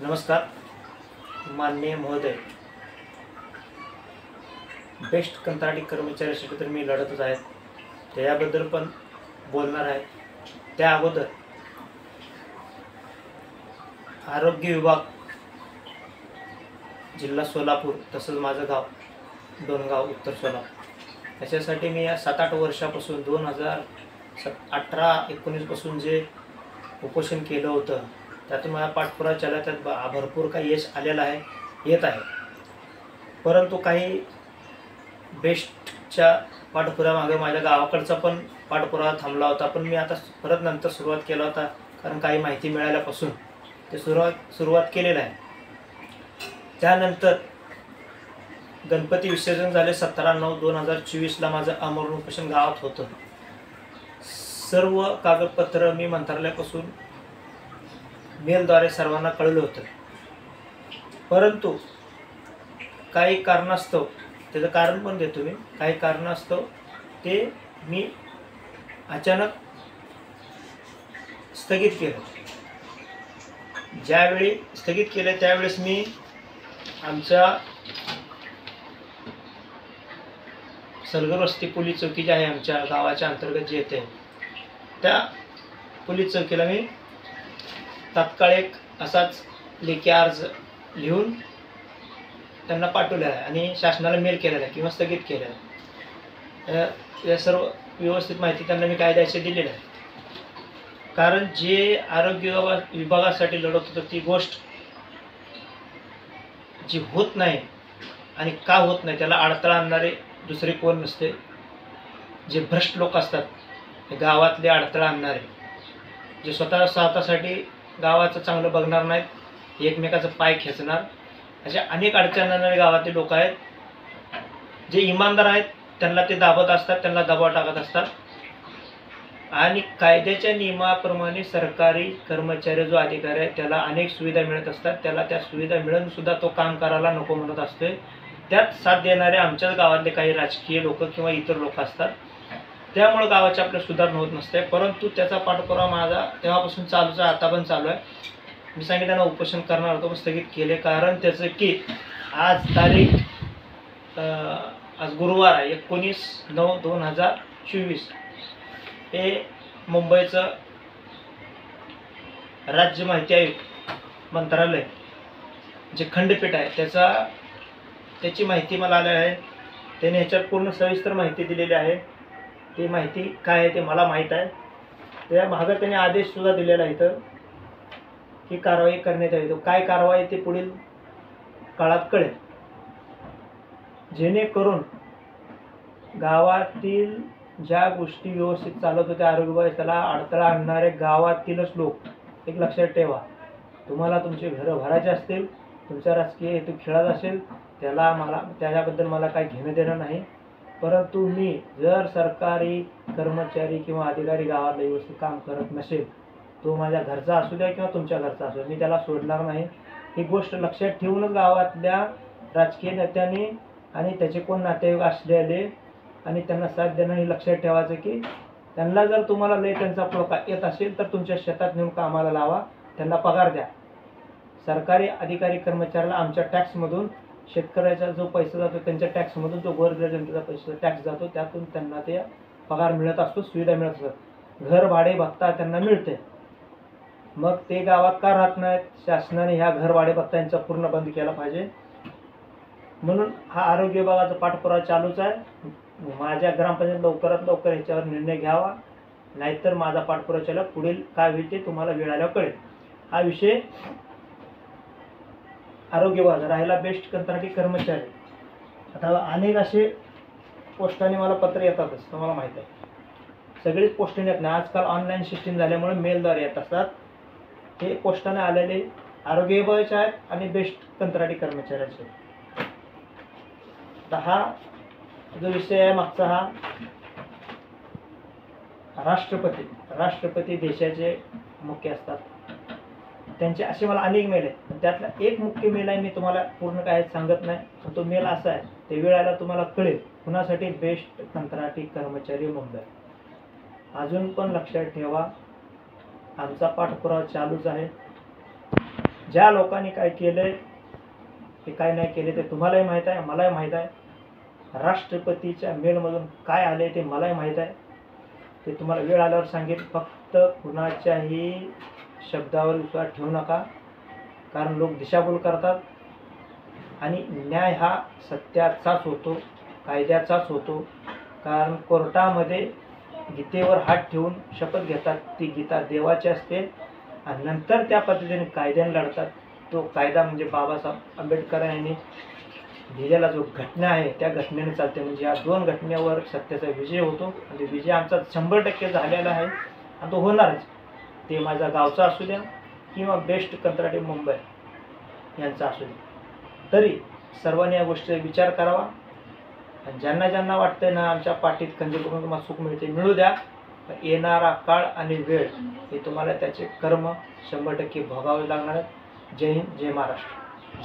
नमस्कार माननीय महोदय, बेस्ट कंत्राटी कर्मचाऱ्यासाठी तर मी लढतच आहे, त्याबद्दल पण बोलणार आहे। त्या अगोदर आरोग्य विभाग जिल्हा सोलापूर तसंच माझं गाव डोणगाव उत्तर सोलापूर याच्यासाठी मी या 7-8 वर्षापासून 2018-19 पासून जे उपोषण केलं होतं त्यातून माझा पाठपुरावा चालला, त्यात भरपूर काही यश आलेलं आहे, येत आहे। परंतु काही बेस्टच्या पाठपुराव्यामागे माझ्या गावाकडचा पण पाठपुरावा थांबला होता, पण मी आता परत नंतर सुरुवात केला होता, कारण काही माहिती मिळाल्यापासून ते सुरुवात केलेलं आहे। त्यानंतर गणपती विसर्जन झाले 17/9/2024 माझं आमरण उपोषण गावात होतं। सर्व कागदपत्र मी मंत्रालयापासून मेलद्वारे सर्वांना कळवलं होतं, परंतु काही कारणास्तव, त्याचं कारण पण देतो मी, काही कारणास्तव ते मी अचानक स्थगित केलं। ज्यावेळी स्थगित केलं त्यावेळेस मी आमच्या सलगर पोलीस चौकी जी आहे आमच्या गावाच्या अंतर्गत जे येते त्या पोलीस चौकीला मी तात्काळ एक असाच लेखी अर्ज लिहून त्यांना पाठवलेला आहे आणि शासनाला मेल केलेला आहे किंवा स्थगित केलेला आहे। या सर्व व्यवस्थित माहिती त्यांना मी काय द्यायचे दिलेलं आहे, कारण जे आरोग्य विभागासाठी लढत होतं ती गोष्ट जी होत नाही आणि का होत नाही त्याला अडथळा आणणारे दुसरे कोण नसते, जे भ्रष्ट लोक असतात गावातले अडथळा आणणारे, जे स्वतःसाठी गावाचं चांगलं बघणार नाहीत, एकमेकाचं पाय खेचणार, अशा अनेक अडचणी आणणारे गावातले लोक आहेत। जे इमानदार आहेत त्यांना ते दाबत असतात, त्यांना दबाव टाकत असतात आणि कायद्याच्या नियमाप्रमाणे सरकारी कर्मचारी जो अधिकारी आहे त्याला अनेक सुविधा मिळत असतात, त्याला त्या सुविधा मिळून सुद्धा तो काम करायला नको म्हणत असतोय। त्यात साथ देणारे आमच्याच गावातले काही राजकीय लोक किंवा इतर लोक असतात, त्यामुळे गावाची आपल्या सुधारणा होत नसते। परंतु त्याचा पाठपुरावा माझा तेव्हापासून चालूच आहे, आता पण चालू आहे। मी सांगितलं ना उपोषण करणार होतो, पण स्थगित केले, कारण त्याचं की आज तारीख आज गुरुवार आहे 19/9/2024 हे मुंबईचं राज्य माहिती आयुक्त मंत्रालय जे खंडपीठ आहे त्याची माहिती मला आली आहे। त्याने ह्याच्यात पूर्ण सविस्तर माहिती दिलेली आहे। ती माहिती काय आहे ते मला माहीत आहे। त्या मागे त्याने आदेशसुद्धा दिलेला आहे इथं की कारवाई करण्यात यावी। तो काय कारवाई ते पुढील काळात कळेल, जेणेकरून गावातील ज्या गोष्टी व्यवस्थित चालत होत्या आरोग्य त्याला अडथळा आणणारे गावातीलच लोक, एक लक्षात ठेवा, तुम्हाला तुमचे घरं भरायचे असतील, तुमचा राजकीय हेतू खेळत असेल, त्याच्याबद्दल मला काही घेणं देणं नाही, परंतु मी जर सरकारी कर्मचारी किंवा अधिकारी गावातलं व्यवस्थित काम करत नसेल, तो माझ्या घरचा असू द्या किंवा तुमच्या घरचा असू द्या, मी त्याला सोडणार नाही। ही गोष्ट लक्षात ठेवूनच गावातल्या राजकीय नेत्यांनी आणि त्याचे कोण नातेवाईक असलेले आणि त्यांना साथ देणं हे लक्षात ठेवायचं की त्यांना जर तुम्हाला लय त्यांचा पुळका येत असेल तर तुमच्या शेतात नेऊन कामाला लावा, त्यांना पगार द्या। सरकारी अधिकारी कर्मचाऱ्याला आमच्या टॅक्समधून शेतकऱ्याचा जो पैसा जातो त्यांच्या टॅक्समधून जो गोरगरीब जनतेचा पैसा टॅक्स जातो त्यातून त्यांना ते पगार मिळत असतो, सुविधा मिळत असतात, घर भाडे भत्ता त्यांना मिळते। मग ते गावात का राहत नाहीत? शासनाने ह्या घर भाडे भत्ता यांचा पूर्ण बंद केला पाहिजे। म्हणून हा आरोग्य विभागाचा पाठपुरावा चालूच आहे। माझ्या ग्रामपंचायत लवकरात लवकर ह्याच्यावर निर्णय घ्यावा, नाहीतर माझा पाठपुरावा चालू पुढील काय होईल ते तुम्हाला वेळ आल्यावर कळेल। हा विषय आरोग्य विभाग राहिला बेस्ट कंत्राटी कर्मचारी। आता अनेक असे पोस्टाने मला पत्र येतातच, तुम्हाला माहीत आहे, सगळेच पोस्टाने येत नाही, आजकाल ऑनलाईन सिस्टीम झाल्यामुळे मेलद्वारे येत असतात। हे पोस्टाने आलेले आरोग्य विभागाचे आहेत आणि बेस्ट कंत्राटी कर्मचाऱ्याचे। आता हा जो विषय आहे मागचा, हा राष्ट्रपती देशाचे मुख्य असतात, त्यांचे असे मला अनेक मेल आहेत, त्यातला एक मुख्य मेल आहे, मी तुम्हाला पूर्ण काय सांगत नाही, पण तो मेल असा आहे, ते वेळेला तुम्हाला कळेल, कुणासाठी? बेस्ट कंत्राटी कर्मचारी मुंबई। अजून पण लक्षात ठेवा, आमचा पाठपुरावा चालूच आहे। ज्या लोकांनी काय केलंय ते काय नाही केले ते तुम्हालाही माहीत आहे, मलाही माहीत आहे. राष्ट्रपतीच्या मेलमधून काय आले ते मलाही माहीत आहे. ते तुम्हाला वेळ आल्यावर सांगेल. फक्त कुणाच्याही शब्दावर विश्वास ठेवू नका, कारण लोक दिशाभूल करतात आणि न्याय हा सत्याचाच होतो, कायद्याचाच होतो. कारण कोर्टामध्ये गीतेवर हात ठेवून शपथ घेतात, ती गीता देवाची असते आणि नंतर त्या पद्धतीने कायद्याने लढतात. तो कायदा म्हणजे बाबासाहेब आंबेडकर यांनी लिहिलेला जो घटना आहे त्या घटनेने चालते. म्हणजे या 2 घटनेवर सत्याचा विजय होतो आणि तो विजय आमचा 100% झालेला आहे आणि तो होणारच. ते माझ्या गावचा असू द्या किंवा बेस्ट कंत्राटी मुंबई यांचा असू द्या, तरी सर्वांनी या गोष्टीचा विचार करावा. आणि ज्यांना ज्यांना वाटतंय ना आमच्या पाठीत खंजीर करून तुम्हाला सुख मिळते, मिळू द्या. येणारा काळ आणि वेळ हे तुम्हाला त्याचे कर्म 100% भोगावे लागणार आहेत. जय हिंद, जय महाराष्ट्र.